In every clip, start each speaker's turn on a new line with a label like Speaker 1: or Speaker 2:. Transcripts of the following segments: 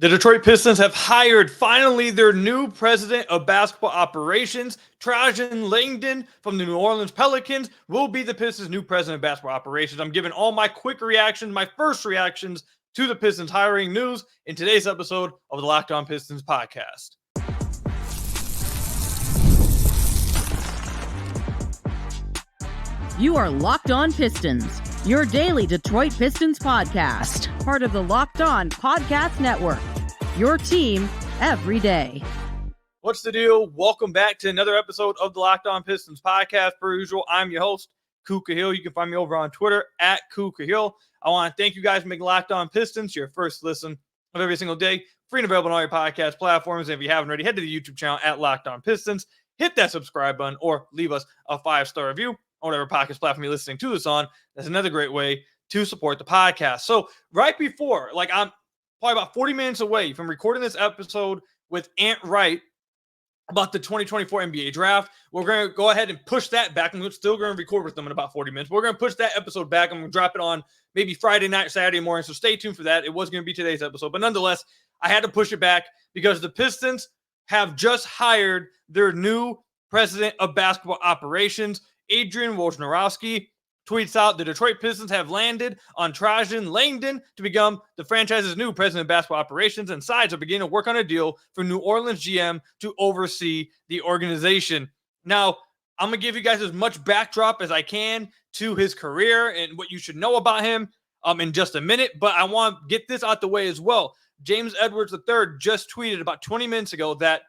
Speaker 1: The Detroit Pistons have hired finally their new president of basketball operations. Trajan Langdon from the New Orleans Pelicans will be the Pistons' new president of basketball operations. I'm giving all my quick reactions, my first reactions to the Pistons hiring news in today's episode of the Locked On Pistons podcast.
Speaker 2: You are Locked On Pistons, your daily Detroit Pistons podcast, part of the Locked On Podcast Network, your team every day.
Speaker 1: What's the deal? Welcome back to another episode of the Locked On Pistons podcast. Per usual, I'm your host, Kuka Hill. You can find me over on Twitter at Kuka Hill. I want to thank you guys for making Locked On Pistons your first listen of every single day. Free and available on all your podcast platforms. And if you haven't already, head to the YouTube channel at Locked On Pistons. Hit that subscribe button or leave us a 5-star review on whatever podcast platform you're listening to this on. That's another great way to support the podcast. So right before, I'm probably about 40 minutes away from recording this episode with Ant Wright about the 2024 NBA draft. We're going to go ahead and push that back. I'm still going to record with them in about 40 minutes. We're going to push that episode back. I'm going to drop it on maybe Friday night, Saturday morning. So stay tuned for that. It was going to be today's episode. But nonetheless, I had to push it back because the Pistons have just hired their new president of basketball operations. Adrian Wojnarowski tweets out, the Detroit Pistons have landed on Trajan Langdon to become the franchise's new president of basketball operations, and sides are beginning to work on a deal for New Orleans GM to oversee the organization. Now, I'm going to give you guys as much backdrop as I can to his career and what you should know about him in just a minute, but I want to get this out the way as well. James Edwards III just tweeted about 20 minutes ago that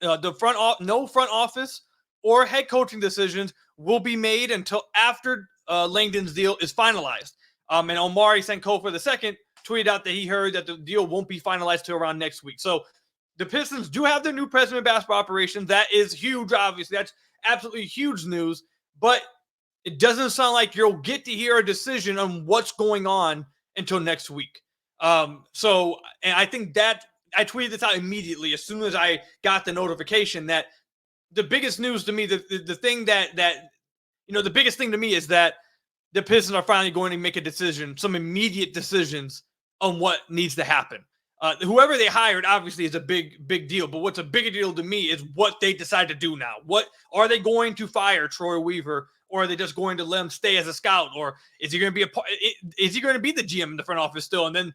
Speaker 1: no front office or head coaching decisions will be made until after Langdon's deal is finalized. And Omari Sankofa II tweeted out that he heard that the deal won't be finalized till around next week. So the Pistons do have their new president of basketball operations. That is huge, obviously. That's absolutely huge news. But it doesn't sound like you'll get to hear a decision on what's going on until next week. And I think that I tweeted this out immediately as soon as I got the notification that the biggest news to me, the thing the biggest thing to me is that the Pistons are finally going to make a decision, some immediate decisions on what needs to happen. Whoever they hired obviously is a big deal, but what's a bigger deal to me is what they decide to do now. What are they going to fire Troy Weaver, or are they just going to let him stay as a scout, or is he going to be is he going to be the GM in the front office still, and then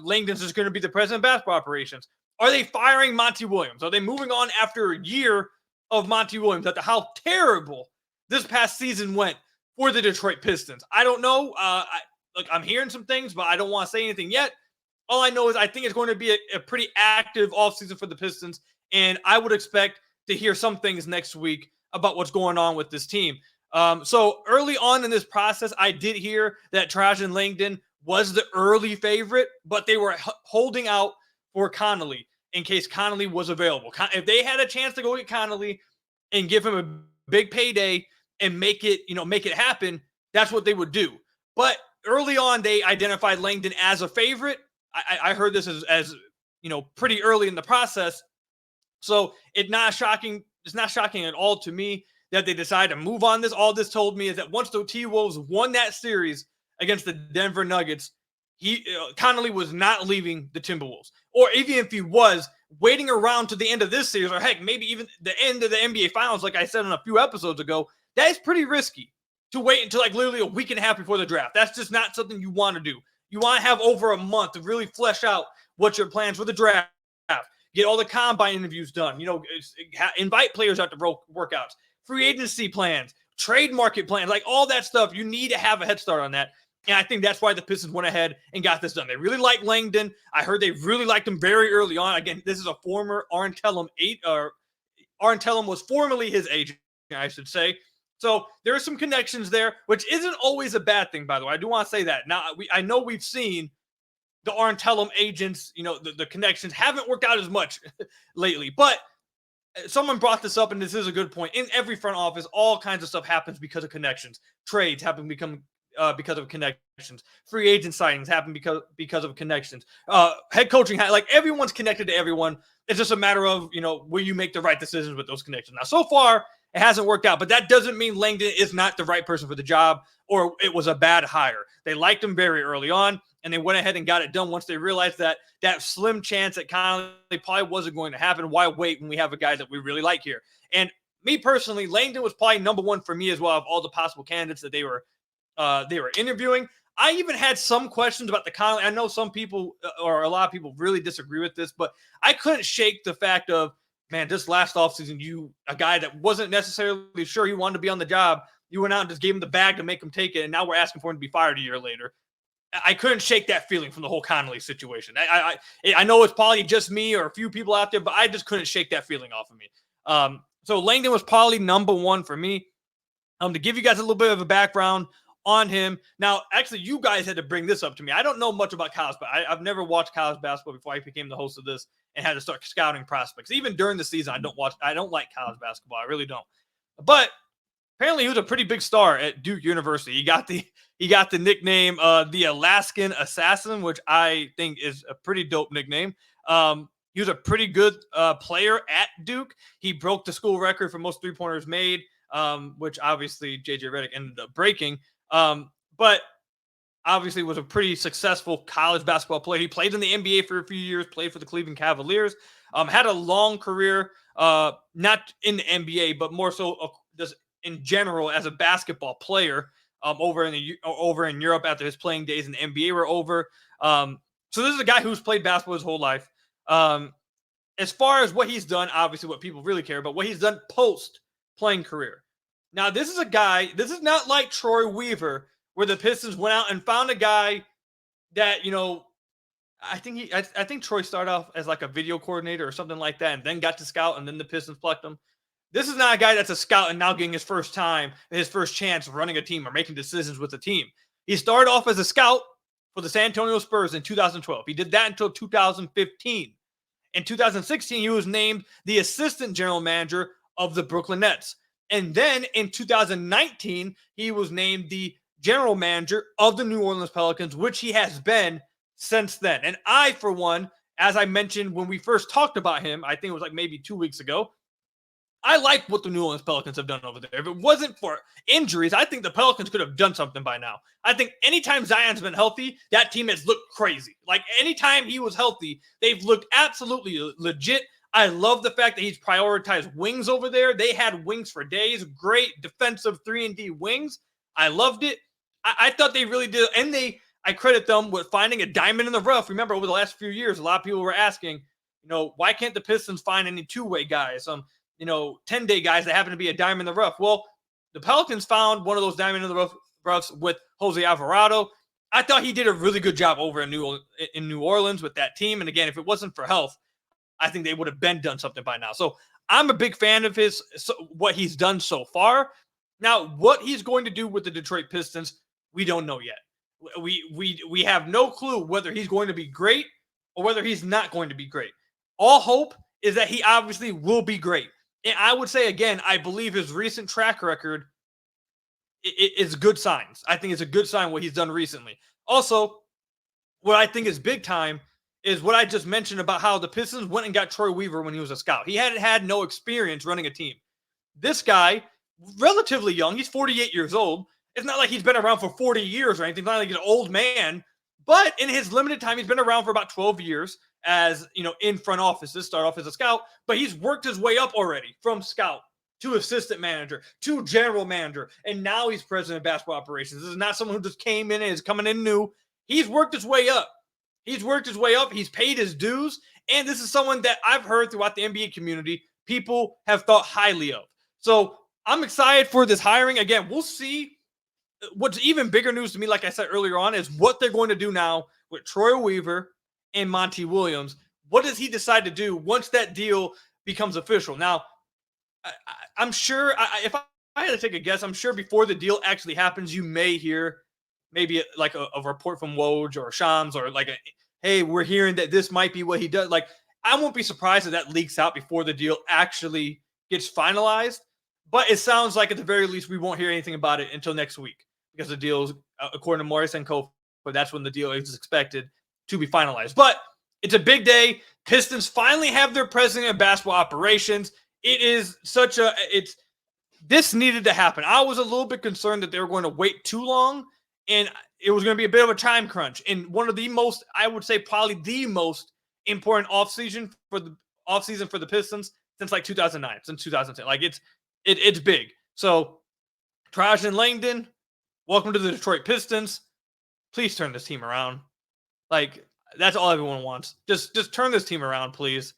Speaker 1: Langdon's just going to be the president of basketball operations? Are they firing Monty Williams? Are they moving on after a year of Monty Williams after how terrible this past season went for the Detroit Pistons? I don't know. I'm hearing some things, but I don't want to say anything yet. All I know is I think it's going to be a pretty active offseason for the Pistons, and I would expect to hear some things next week about what's going on with this team. So early on in this process, I did hear that Trajan Langdon was the early favorite, but they were holding out for Connolly in case Connolly was available. If they had a chance to go get Connolly and give him a big payday and make it happen, that's what they would do. But early on, they identified Langdon as a favorite. I heard this as pretty early in the process. So it's not shocking at all to me that they decided to move on this. All this told me is that once the T-Wolves won that series against the Denver Nuggets, Connolly was not leaving the Timberwolves. Or even if he was, waiting around to the end of this series, or heck, maybe even the end of the NBA Finals, like I said on a few episodes ago, that is pretty risky to wait until literally a week and a half before the draft. That's just not something you want to do. You want to have over a month to really flesh out what your plans for the draft, get all the combine interviews done, invite players out to workouts, free agency plans, trade market plans, like all that stuff. You need to have a head start on that. And I think that's why the Pistons went ahead and got this done. They really like Langdon. I heard they really liked him very early on. Again, this is a former Arntellum was formerly his agent, I should say. So there are some connections there, which isn't always a bad thing, by the way. I do want to say that. Now, I know we've seen the Arntellum agents, the connections haven't worked out as much lately. But someone brought this up, and this is a good point. In every front office, all kinds of stuff happens because of connections. Trades happen because of connections. Free agent signings happen because of connections. Head coaching, everyone's connected to everyone. It's just a matter of, will you make the right decisions with those connections? Now, so far, It hasn't worked out, but that doesn't mean Langdon is not the right person for the job or it was a bad hire. They liked him very early on, and they went ahead and got it done once they realized that slim chance that Connolly probably wasn't going to happen. Why wait when we have a guy that we really like here? And me personally, Langdon was probably number one for me as well of all the possible candidates that they were interviewing. I even had some questions about the Connolly. I know some people or a lot of people really disagree with this, but I couldn't shake the fact of, man, this last offseason, a guy that wasn't necessarily sure he wanted to be on the job, you went out and just gave him the bag to make him take it, and now we're asking for him to be fired a year later. I couldn't shake that feeling from the whole Connolly situation. I know it's probably just me or a few people out there, but I just couldn't shake that feeling off of me. So Langdon was probably number one for me. To give you guys a little bit of a background on him. Now, actually, you guys had to bring this up to me. I don't know much about college, but I've never watched college basketball before I became the host of this and had to start scouting prospects. Even during the season, I don't like college basketball. I really don't. But apparently, he was a pretty big star at Duke University. He got the nickname the Alaskan Assassin, which I think is a pretty dope nickname. He was a pretty good player at Duke. He broke the school record for most three-pointers made, which obviously J.J. Redick ended up breaking. But obviously was a pretty successful college basketball player. He played in the NBA for a few years, played for the Cleveland Cavaliers, had a long career, not in the NBA, but more so just in general as a basketball player over in Europe after his playing days in the NBA were over. So this is a guy who's played basketball his whole life. As far as what he's done, obviously what people really care about, what he's done post-playing career. Now, this is not like Troy Weaver, where the Pistons went out and found a guy that, I think Troy started off as like a video coordinator or something like that and then got to scout and then the Pistons plucked him. This is not a guy that's a scout and now getting his first time, his first chance running a team or making decisions with the team. He started off as a scout for the San Antonio Spurs in 2012. He did that until 2015. In 2016, he was named the assistant general manager of the Brooklyn Nets. And then in 2019, he was named the general manager of the New Orleans Pelicans, which he has been since then. And I, for one, as I mentioned when we first talked about him, I think it was like maybe 2 weeks ago, I like what the New Orleans Pelicans have done over there. If it wasn't for injuries, I think the Pelicans could have done something by now. I think anytime Zion's been healthy, that team has looked crazy. Like anytime he was healthy, they've looked absolutely legit. I love the fact that he's prioritized wings over there. They had wings for days. Great defensive 3-and-D wings. I loved it. I thought they really did. And I credit them with finding a diamond in the rough. Remember, over the last few years, a lot of people were asking, why can't the Pistons find any two-way guys? 10-day guys that happen to be a diamond in the rough. Well, the Pelicans found one of those diamond in the roughs with Jose Alvarado. I thought he did a really good job over in New Orleans with that team. And again, if it wasn't for health, I think they would have done something by now. So I'm a big fan of what he's done so far. Now, what he's going to do with the Detroit Pistons, we don't know yet. We have no clue whether he's going to be great or whether he's not going to be great. All hope is that he obviously will be great. And I would say, again, I believe his recent track record is good signs. I think it's a good sign what he's done recently. Also, what I think is big time is what I just mentioned about how the Pistons went and got Troy Weaver when he was a scout. He had no experience running a team. This guy, relatively young, he's 48 years old. It's not like he's been around for 40 years or anything. It's not like he's an old man. But in his limited time, he's been around for about 12 years as, in front offices, start off as a scout. But he's worked his way up already from scout to assistant manager to general manager. And now he's president of basketball operations. This is not someone who just came in and is coming in new. He's worked his way up. He's paid his dues. And this is someone that I've heard throughout the NBA community, people have thought highly of. So I'm excited for this hiring. Again, we'll see. What's even bigger news to me, like I said earlier on, is what they're going to do now with Troy Weaver and Monty Williams. What does he decide to do once that deal becomes official? Now, I'm sure, if I had to take a guess, I'm sure before the deal actually happens, you may hear maybe like a report from Woj or Shams or like, hey, we're hearing that this might be what he does. Like, I won't be surprised if that leaks out before the deal actually gets finalized. But it sounds like at the very least we won't hear anything about it until next week because the deal is, according to Morris and Co., but that's when the deal is expected to be finalized. But it's a big day. Pistons finally have their president of basketball operations. It is this needed to happen. I was a little bit concerned that they were going to wait too long, and it was going to be a bit of a time crunch. And one of the most, I would say, probably the most important offseason for the Pistons since like 2009, since 2010. Like it's big. So Trajan Langdon, welcome to the Detroit Pistons. Please turn this team around. Like, that's all everyone wants. Just turn this team around, please.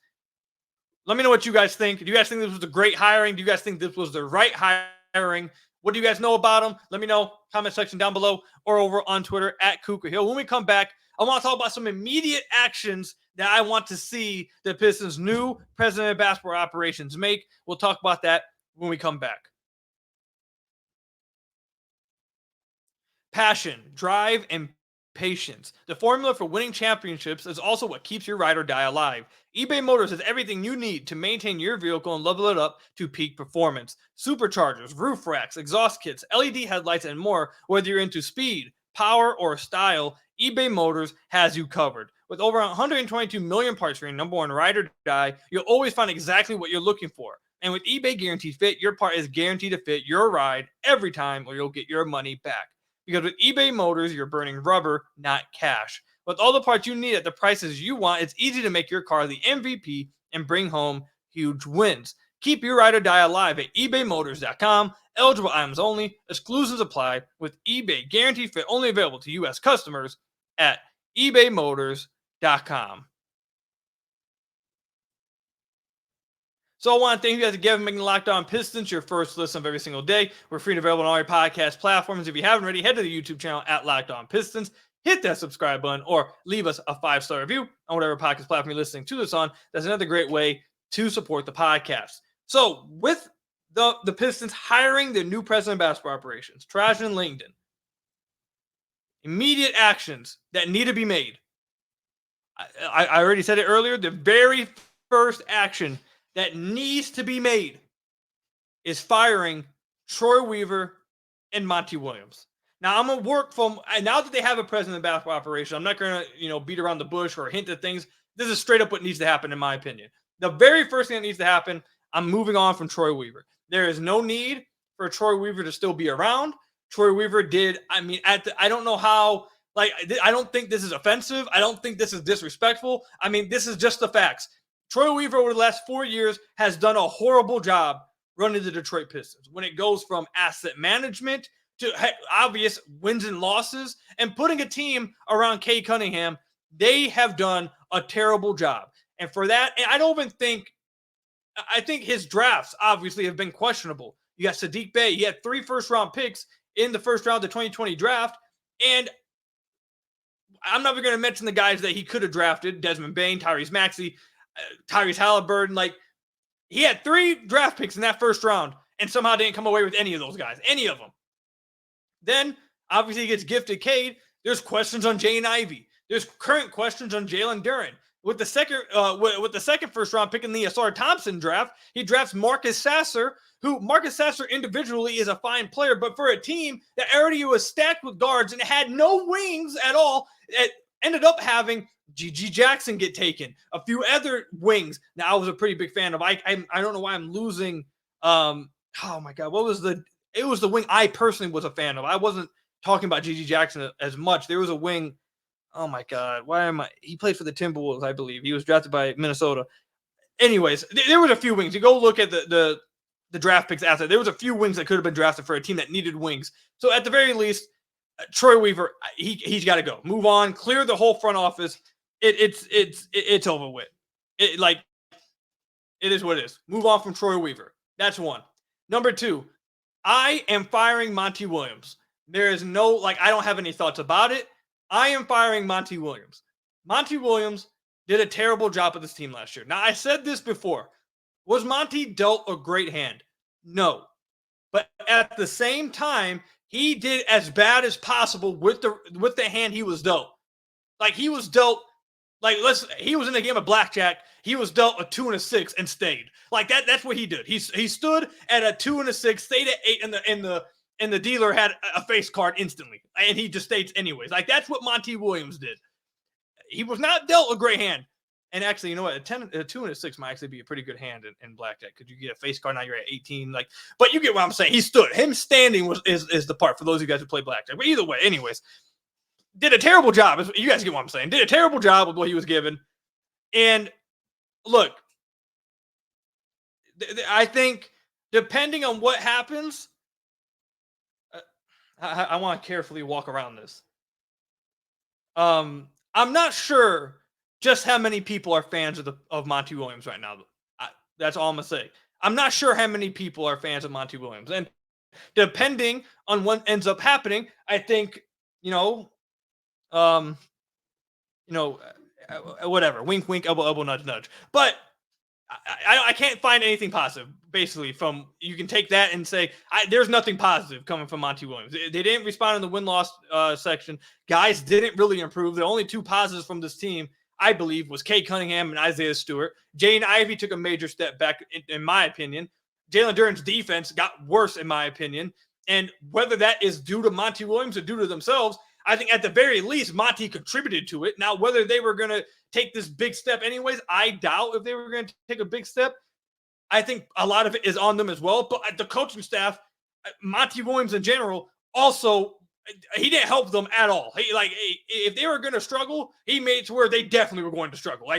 Speaker 1: Let me know what you guys think. Do you guys think this was a great hiring? Do you guys think this was the right hiring? What do you guys know about them? Let me know. Comment section down below or over on Twitter at Cougar Hill. When we come back, I want to talk about some immediate actions that I want to see the Pistons' new president of basketball operations make. We'll talk about that when we come back. Passion, drive, and patience. The formula for winning championships is also what keeps your ride or die alive. eBay Motors has everything you need to maintain your vehicle and level it up to peak performance. Superchargers, roof racks, exhaust kits, LED headlights, and more. Whether you're into speed, power, or style, eBay Motors has you covered. With over 122 million parts for your number one ride or die, you'll always find exactly what you're looking for. And with eBay Guaranteed Fit, your part is guaranteed to fit your ride every time, or you'll get your money back. Because with eBay Motors, you're burning rubber, not cash. With all the parts you need at the prices you want, it's easy to make your car the MVP and bring home huge wins. Keep your ride or die alive at ebaymotors.com. Eligible items only. Exclusions apply. With eBay Guaranteed Fit only available to U.S. customers at ebaymotors.com. So I want to thank you guys again for making Locked On Pistons your first listen of every single day. We're free and available on all your podcast platforms. If you haven't already, head to the YouTube channel at Locked On Pistons. Hit that subscribe button or leave us a 5-star review on whatever podcast platform you're listening to this on. That's another great way to support the podcast. So with the Pistons hiring their new president of basketball operations, Trajan Langdon, immediate actions that need to be made. I already said it earlier. The very first action that needs to be made is firing Troy Weaver and Monty Williams. Now, I'm going to work from, now that they have a president of basketball operation, I'm not going to, beat around the bush or hint at things. This is straight up what needs to happen, in my opinion. The very first thing that needs to happen, I'm moving on from Troy Weaver. There is no need for Troy Weaver to still be around. Troy Weaver did, I don't know how, I don't think this is offensive. I don't think this is disrespectful. This is just the facts. Troy Weaver over the last 4 years has done a horrible job running the Detroit Pistons when it goes from asset management to obvious wins and losses and putting a team around Kay Cunningham. They have done a terrible job. And for that, and I think his drafts obviously have been questionable. You got Sadiq Bey. He had 3 first-round picks in the first round of the 2020 draft. And I'm not even going to mention the guys that he could have drafted: Desmond Bane, Tyrese Maxey, Tyrese Halliburton. He had 3 draft picks in that first round and somehow didn't come away with any of those guys, any of them. Then, obviously, he gets gifted Cade. There's questions on Jaden Ivey. There's current questions on Jalen Duren. With the second first round pick in the Asar Thompson draft, he drafts Marcus Sasser, who Marcus Sasser individually is a fine player, but for a team that already was stacked with guards and had no wings at all, it ended up having G.G. Jackson get taken, a few other wings. Now, I was a pretty big fan of. I don't know why I'm losing. Oh my God, it was the wing I personally was a fan of. I wasn't talking about G.G. Jackson as much. There was a wing. Oh my God, he played for the Timberwolves, I believe. He was drafted by Minnesota. Anyways, there was a few wings. You go look at the draft picks after. There was a few wings that could have been drafted for a team that needed wings. So at the very least, Troy Weaver, he's got to go. Move on. Clear the whole front office. It's over with. It is what it is. Move on from Troy Weaver. That's one. Number 2, I am firing Monty Williams. There is no, I don't have any thoughts about it. I am firing Monty Williams. Monty Williams did a terrible job with this team last year. Now, I said this before. Was Monty dealt a great hand? No. But at the same time, he did as bad as possible with the hand he was dealt. He was dealt, he was in a game of blackjack. He was dealt a 2 and a 6 and stayed. That's what he did. He stood at a 2 and a 6, stayed at 8, and the dealer had a face card instantly, and he just stays anyways. That's what Monty Williams did. He was not dealt a great hand. And actually, you know what? A 2 and a 6 might actually be a pretty good hand in blackjack because you get a face card. Now you're at 18. Like, but you get what I'm saying. He stood. Him standing is the part for those of you guys who play blackjack. But either way, anyways, did a terrible job. You guys get what I'm saying. Did a terrible job with what he was given. And look, I think depending on what happens, I want to carefully walk around this. I'm not sure just how many people are fans of Monty Williams right now. That's all I'm gonna say. I'm not sure how many people are fans of Monty Williams, and depending on what ends up happening, I think whatever. Wink, wink, elbow, elbow, nudge, nudge. But I can't find anything positive, basically, from you can take that and say, there's nothing positive coming from Monty Williams. They didn't respond in the win-loss section. Guys didn't really improve. The only two positives from this team, I believe, was Cade Cunningham and Isaiah Stewart. Jaden Ivey took a major step back, in my opinion. Jalen Duren's defense got worse, in my opinion. And whether that is due to Monty Williams or due to themselves, I think at the very least, Monty contributed to it. Now, whether they were going to take this big step anyways, I doubt if they were going to take a big step. I think a lot of it is on them as well. But the coaching staff, Monty Williams in general, also, he didn't help them at all. If they were going to struggle, he made it to where they definitely were going to struggle.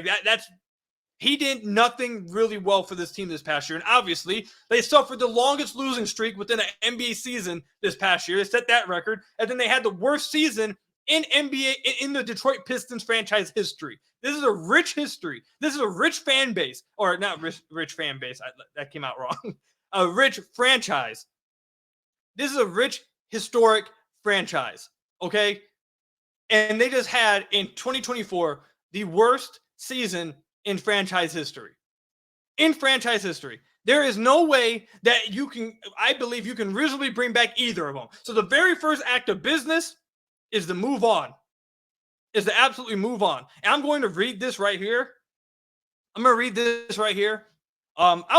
Speaker 1: He did nothing really well for this team this past year. And obviously, they suffered the longest losing streak within an NBA season this past year. They set that record. And then they had the worst season in the Detroit Pistons franchise history. This is a rich history. This is a rich fan base. Or not rich fan base. That came out wrong. A rich franchise. This is a rich, historic franchise. Okay? And they just had, in 2024, the worst season in franchise history. In franchise history. There is no way that I believe you can reasonably bring back either of them. So the very first act of business is to move on. Is to absolutely move on. And I'm going to read this right here. I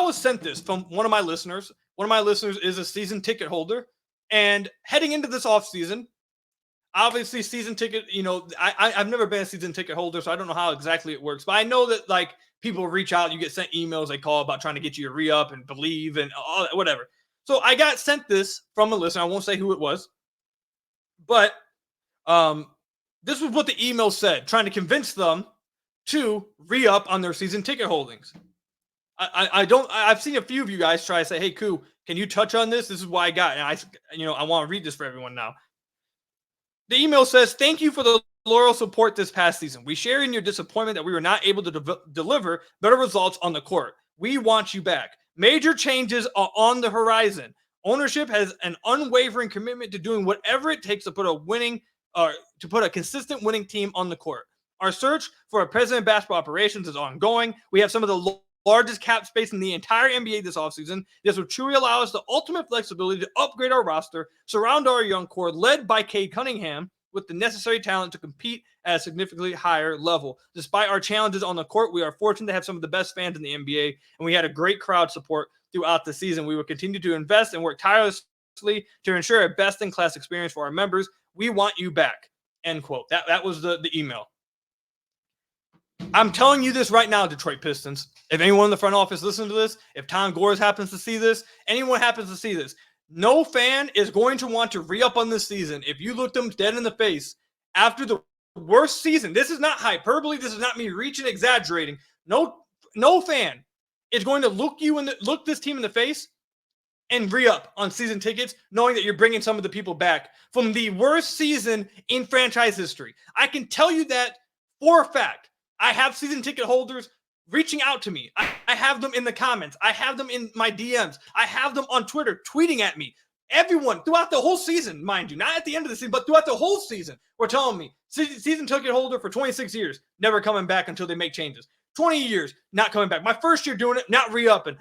Speaker 1: was sent this from one of my listeners. One of my listeners is a season ticket holder. And heading into this offseason, obviously, season ticket, I've never been a season ticket holder, so I don't know how exactly it works. But I know that, people reach out, you get sent emails, they call about trying to get you to re-up and believe and all that, whatever. So I got sent this from a listener. I won't say who it was. But this was what the email said, trying to convince them to re-up on their season ticket holdings. I've seen a few of you guys try to say, hey, Koo, can you touch on this? This is what I got. And I want to read this for everyone now. The email says, thank you for the loyal support this past season. We share in your disappointment that we were not able to deliver better results on the court. We want you back. Major changes are on the horizon. Ownership has an unwavering commitment to doing whatever it takes to put a consistent winning team on the court. Our search for a president of basketball operations is ongoing. We have some of the largest cap space in the entire NBA this offseason. This will truly allow us the ultimate flexibility to upgrade our roster, surround our young core, led by Cade Cunningham, with the necessary talent to compete at a significantly higher level. Despite our challenges on the court, we are fortunate to have some of the best fans in the NBA, and we had a great crowd support throughout the season. We will continue to invest and work tirelessly to ensure a best-in-class experience for our members. We want you back. End quote. That was the email. I'm telling you this right now, Detroit Pistons. If anyone in the front office listens to this, if Tom Gores happens to see this, anyone happens to see this, no fan is going to want to re-up on this season if you look them dead in the face after the worst season. This is not hyperbole. This is not me reaching, exaggerating. No fan is going to look this team in the face and re-up on season tickets, knowing that you're bringing some of the people back from the worst season in franchise history. I can tell you that for a fact. I have season ticket holders reaching out to me. I have them in the comments. I have them in my DMs. I have them on Twitter tweeting at me. Everyone throughout the whole season, mind you, not at the end of the season, but throughout the whole season, were telling me season ticket holder for 26 years, never coming back until they make changes. 20 years, not coming back. My first year doing it, not re-upping.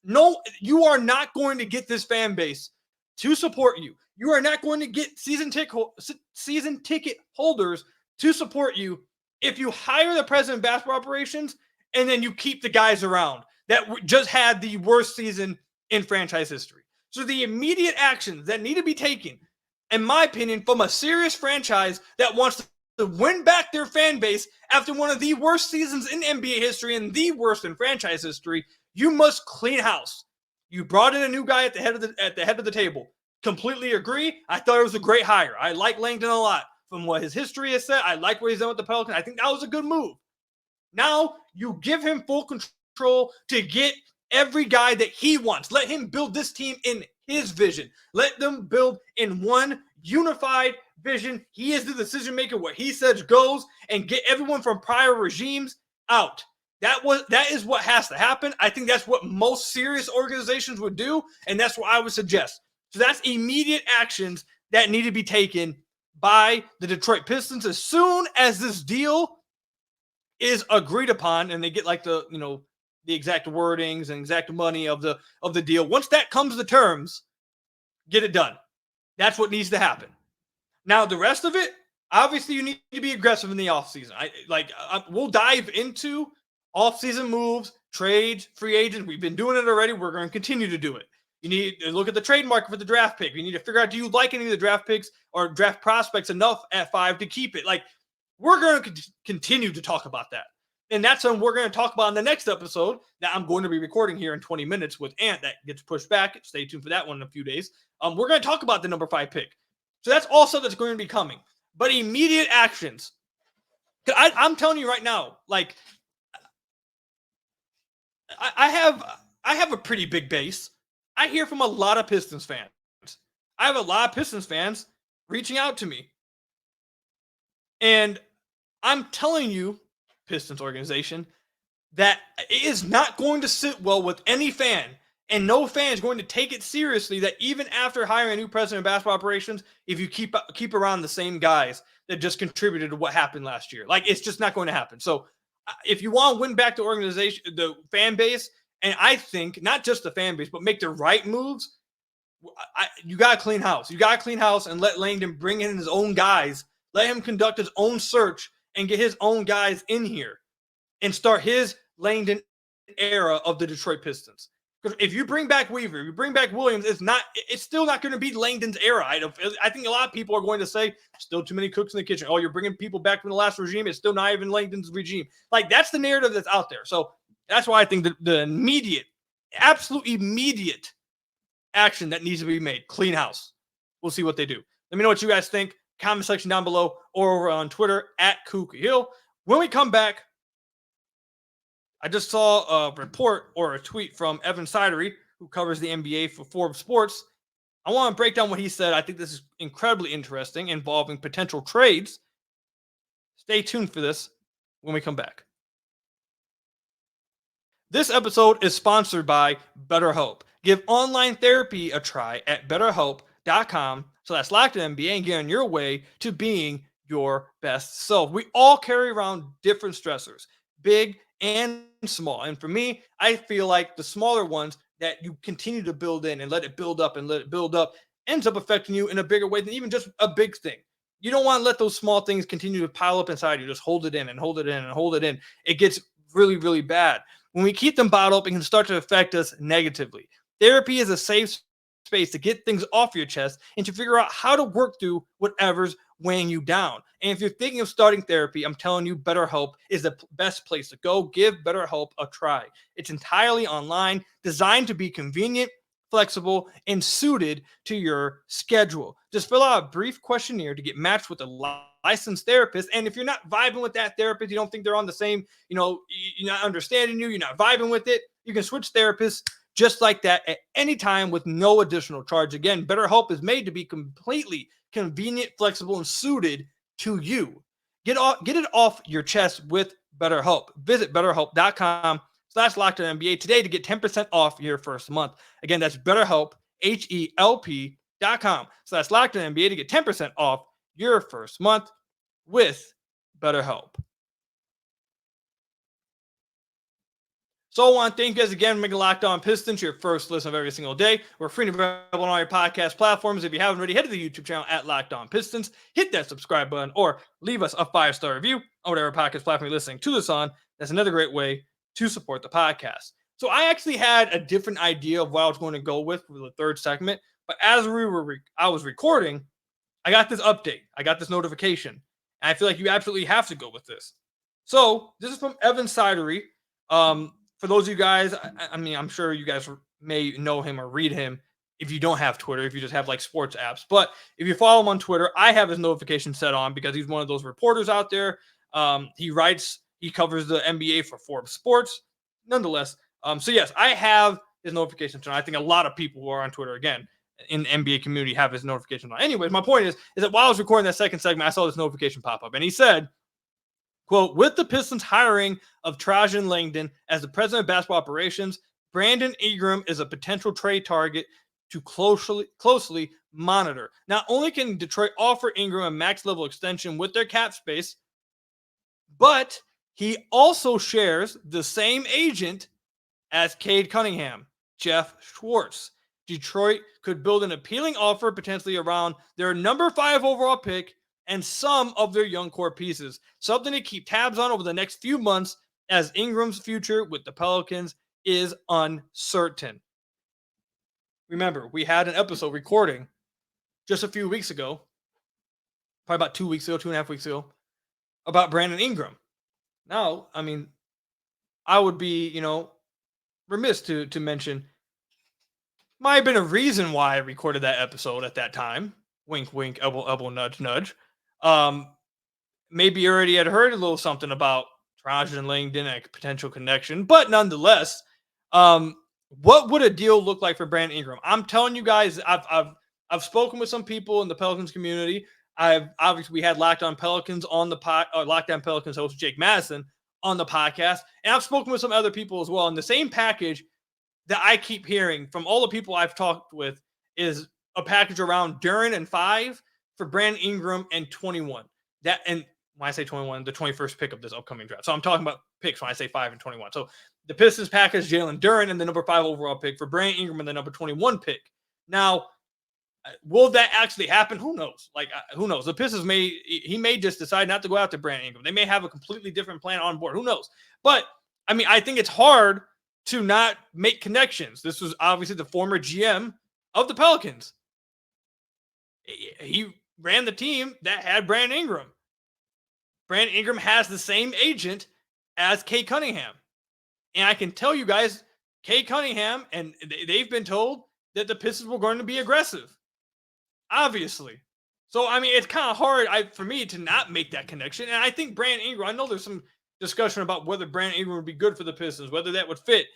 Speaker 1: No, you are not going to get this fan base to support you. You are not going to get season ticket holders to support you if you hire the president of basketball operations and then you keep the guys around that just had the worst season in franchise history. So the immediate actions that need to be taken, in my opinion, from a serious franchise that wants win back their fan base after one of the worst seasons in NBA history and the worst in franchise history, you must clean house. You brought in a new guy at the head of the table. Completely agree. I thought it was a great hire. I like Langdon a lot. From what his history has said, I like what he's done with the Pelicans. I think that was a good move. Now you give him full control to get every guy that he wants. Let him build this team in his vision. Let them build in one unified vision. He is the decision maker. What he says goes, and get everyone from prior regimes out. That is what has to happen. I think that's what most serious organizations would do, and that's what I would suggest. So that's immediate actions that need to be taken by the Detroit Pistons as soon as this deal is agreed upon, and they get like the exact wordings and exact money of the deal. Once that comes to terms, get it done. That's what needs to happen. Now, the rest of it, obviously, you need to be aggressive in the offseason. We'll dive into offseason moves, trades, free agents. We've been doing it already. We're going to continue to do it. You need to look at the trade market for the draft pick. You need to figure out, do you like any of the draft picks or draft prospects enough at 5 to keep it? Like, we're going to continue to talk about that. And that's what we're going to talk about in the next episode that I'm going to be recording here in 20 minutes with Ant. That gets pushed back. Stay tuned for that one in a few days. We're going to talk about the number 5 pick. So that's also that's going to be coming. But immediate actions. I'm telling you right now, like, I have a pretty big base. I hear from a lot of Pistons fans. I have a lot of Pistons fans reaching out to me. And I'm telling you, Pistons organization, that it is not going to sit well with any fan, and no fan is going to take it seriously that even after hiring a new president of basketball operations, if you keep around the same guys that just contributed to what happened last year. Like, it's just not going to happen. So if you want to win back the organization, the fan base, and I think not just the fan base, but make the right moves, you got to clean house. You got to clean house and let Langdon bring in his own guys. Let him conduct his own search and get his own guys in here and start his Langdon era of the Detroit Pistons. Because if you bring back Weaver, if you bring back Williams, it's still not going to be Langdon's era. I think a lot of people are going to say, still too many cooks in the kitchen. Oh, you're bringing people back from the last regime. It's still not even Langdon's regime. Like, that's the narrative that's out there. So that's why I think the immediate, absolute immediate action that needs to be made, clean house. We'll see what they do. Let me know what you guys think. Comment section down below or over on Twitter at Kook Hill. When we come back, I just saw a report or a tweet from Evan Sidery, who covers the NBA for Forbes Sports. I want to break down what he said. I think this is incredibly interesting, involving potential trades. Stay tuned for this when we come back. This episode is sponsored by BetterHelp. Give online therapy a try at BetterHelp.com. So that's Locked In NBA, and get on your way to being your best self. We all carry around different stressors, big and small. And for me, I feel like the smaller ones that you continue to build in and let it build up ends up affecting you in a bigger way than even just a big thing. You don't want to let those small things continue to pile up inside you. Just hold it in and hold it in and hold it in. It gets really, really bad. When we keep them bottled up, it can start to affect us negatively. Therapy is a safe space to get things off your chest and to figure out how to work through whatever's weighing you down. And if you're thinking of starting therapy, I'm telling you, BetterHelp is the best place to go. Give BetterHelp a try. It's entirely online, designed to be convenient, flexible, and suited to your schedule. Just fill out a brief questionnaire to get matched with a licensed therapist. And if you're not vibing with that therapist, you don't think they're on the same, you're not understanding you, you're not vibing with it, you can switch therapists just like that at any time with no additional charge. Again, BetterHelp is made to be completely convenient, flexible, and suited to you. Get it off your chest with BetterHelp. Visit BetterHelp.com/LockedOnNBA today to get 10% off your first month. Again, that's BetterHelp, HELP.com/LockedOnNBA to get 10% off your first month with BetterHelp. So I want to thank you guys again for making Locked On Pistons your first listen of every single day. We're free and available on all your podcast platforms. If you haven't already, head to the YouTube channel at Locked On Pistons. Hit that subscribe button or leave us a 5-star review on whatever podcast platform you're listening to this on. That's another great way to support the podcast. So I actually had a different idea of what I was going to go with for the third segment. But as I was recording, I got this update. I got this notification. And I feel like you absolutely have to go with this. So this is from Evan Sidery. For those of you guys, I mean, I'm sure you guys may know him or read him if you don't have Twitter, if you just have like sports apps. But if you follow him on Twitter, I have his notification set on because he's one of those reporters out there. He covers the NBA for Forbes Sports. Nonetheless, so yes, I have his notifications on. I think a lot of people who are on Twitter, again, in the NBA community have his notifications on. Anyways, my point is that while I was recording that second segment, I saw this notification pop up, and he said, quote, with the Pistons hiring of Trajan Langdon as the president of basketball operations, Brandon Ingram is a potential trade target to closely monitor. Not only can Detroit offer Ingram a max level extension with their cap space, but he also shares the same agent as Cade Cunningham, Jeff Schwartz. Detroit could build an appealing offer potentially around their number 5 overall pick and some of their young core pieces. Something to keep tabs on over the next few months as Ingram's future with the Pelicans is uncertain. Remember, we had an episode recording just a few weeks ago, probably about 2 weeks ago, 2.5 weeks ago, about Brandon Ingram. Now, I mean, I would be, remiss to mention, might have been a reason why I recorded that episode at that time. Wink, wink, elbow, elbow, nudge, nudge. Maybe you already had heard a little something about Trajan Langdon and a potential connection, but nonetheless, what would a deal look like for Brandon Ingram? I'm telling you guys, I've spoken with some people in the Pelicans community. We had Locked On Pelicans on the Locked On Pelicans host Jake Madison on the podcast, and I've spoken with some other people as well. And the same package that I keep hearing from all the people I've talked with is a package around Duren and 5 for Brandon Ingram and 21. And when I say 21, the 21st pick of this upcoming draft. So I'm talking about picks when I say 5 and 21. So the Pistons package Jalen Duren and the number 5 overall pick for Brandon Ingram and the number 21 pick. Now, will that actually happen? Who knows? Who knows? The Pistons may just decide not to go after Brandon Ingram. They may have a completely different plan on board. Who knows? But I mean, I think it's hard to not make connections. This was obviously the former GM of the Pelicans. He ran the team that had Brandon Ingram. Brandon Ingram has the same agent as Cade Cunningham. And I can tell you guys, Cade Cunningham, and they've been told that the Pistons were going to be aggressive. Obviously. So, I mean, it's kind of hard for me to not make that connection. And I think Brandon Ingram, I know there's some discussion about whether Brandon Ingram would be good for the Pistons, whether that would fit.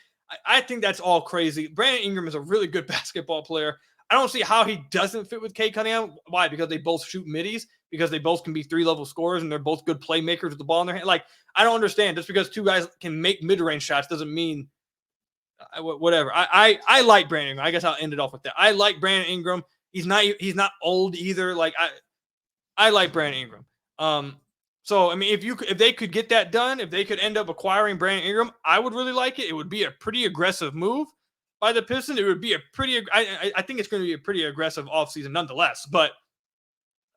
Speaker 1: I think that's all crazy. Brandon Ingram is a really good basketball player. I don't see how he doesn't fit with Cade Cunningham. Why? Because they both shoot middies, because they both can be 3-level scorers, and they're both good playmakers with the ball in their hand. I don't understand. Just because two guys can make mid-range shots doesn't mean whatever. I like Brandon Ingram. I guess I'll end it off with that. I like Brandon Ingram. He's not old either. I like Brandon Ingram. So I mean, if they could get that done, if they could end up acquiring Brandon Ingram, I would really like it. It would be a pretty aggressive move by the Pistons. It would be a pretty. I think it's going to be a pretty aggressive offseason nonetheless. But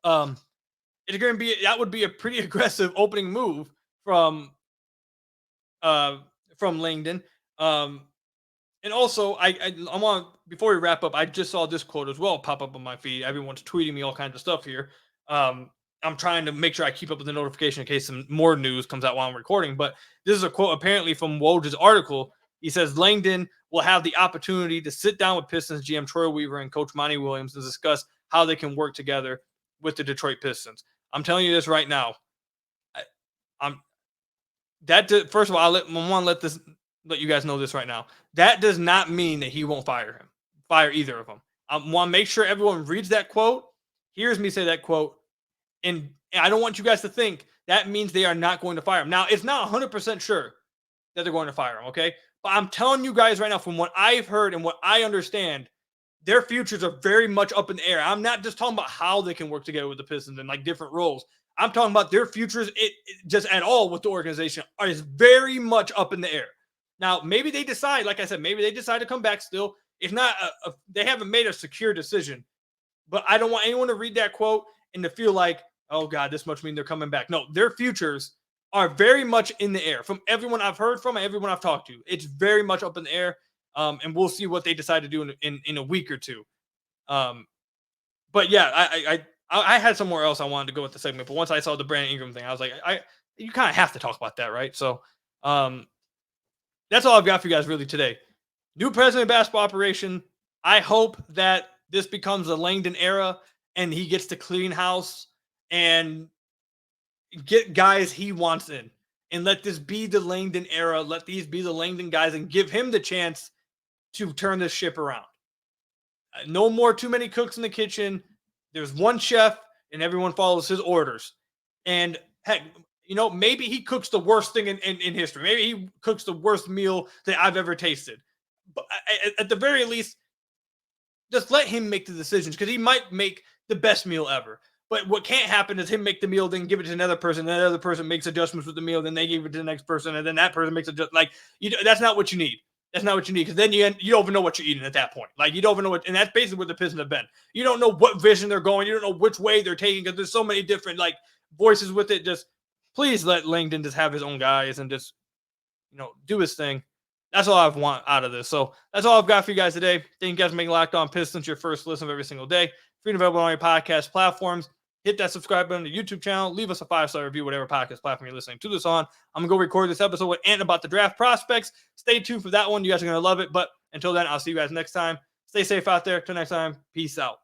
Speaker 1: it's going to be that would be a pretty aggressive opening move from Langdon. And also, I want, before we wrap up, I just saw this quote as well pop up on my feed. Everyone's tweeting me all kinds of stuff here. I'm trying to make sure I keep up with the notification in case some more news comes out while I'm recording. But this is a quote apparently from Woj's article. He says, Langdon will have the opportunity to sit down with Pistons GM Troy Weaver and Coach Monty Williams to discuss how they can work together with the Detroit Pistons. I'm telling you this right now. First of all, I want to let you guys know this right now. That does not mean that he won't fire either of them. I want to make sure everyone reads that quote, hears me say that quote, and I don't want you guys to think that means they are not going to fire him. Now, it's not 100% sure that they're going to fire him, okay? But I'm telling you guys right now, from what I've heard and what I understand, their futures are very much up in the air. I'm not just talking about how they can work together with the Pistons and different roles. I'm talking about their futures just at all with the organization is very much up in the air. Now, maybe they decide, like I said, maybe they decide to come back still. If not, they haven't made a secure decision. But I don't want anyone to read that quote and to feel like, oh, God, this must mean they're coming back. No, their futures are very much in the air. From everyone I've heard from and everyone I've talked to, it's very much up in the air. And we'll see what they decide to do in a week or two. But, yeah, I had somewhere else I wanted to go with the segment, but once I saw the Brandon Ingram thing, I was like, you kind of have to talk about that, right? So that's all I've got for you guys really today. New president of basketball operation. I hope that this becomes a Langdon era and he gets to clean house and get guys he wants in. And let this be the Langdon era. Let these be the Langdon guys and give him the chance to turn this ship around. No more too many cooks in the kitchen. There's one chef and everyone follows his orders. And heck, maybe he cooks the worst thing in history. Maybe he cooks the worst meal that I've ever tasted. But at the very least, just let him make the decisions because he might make the best meal ever. But what can't happen is him make the meal, then give it to another person, and that other person makes adjustments with the meal, then they give it to the next person, and then that person makes adjustments. That's not what you need. That's not what you need because then you don't even know what you're eating at that point. You don't even know and that's basically what the Pistons have been. You don't know what vision they're going. You don't know which way they're taking because there's so many different voices with it. Just please let Langdon just have his own guys and just do his thing. That's all I want out of this. So that's all I've got for you guys today. Thank you guys for making Locked On Pistons your first listen of every single day. Free and available on your podcast platforms. Hit that subscribe button on the YouTube channel. Leave us a 5-star review, whatever podcast platform you're listening to this on. I'm going to go record this episode with Ant about the draft prospects. Stay tuned for that one. You guys are going to love it. But until then, I'll see you guys next time. Stay safe out there. Till next time, peace out.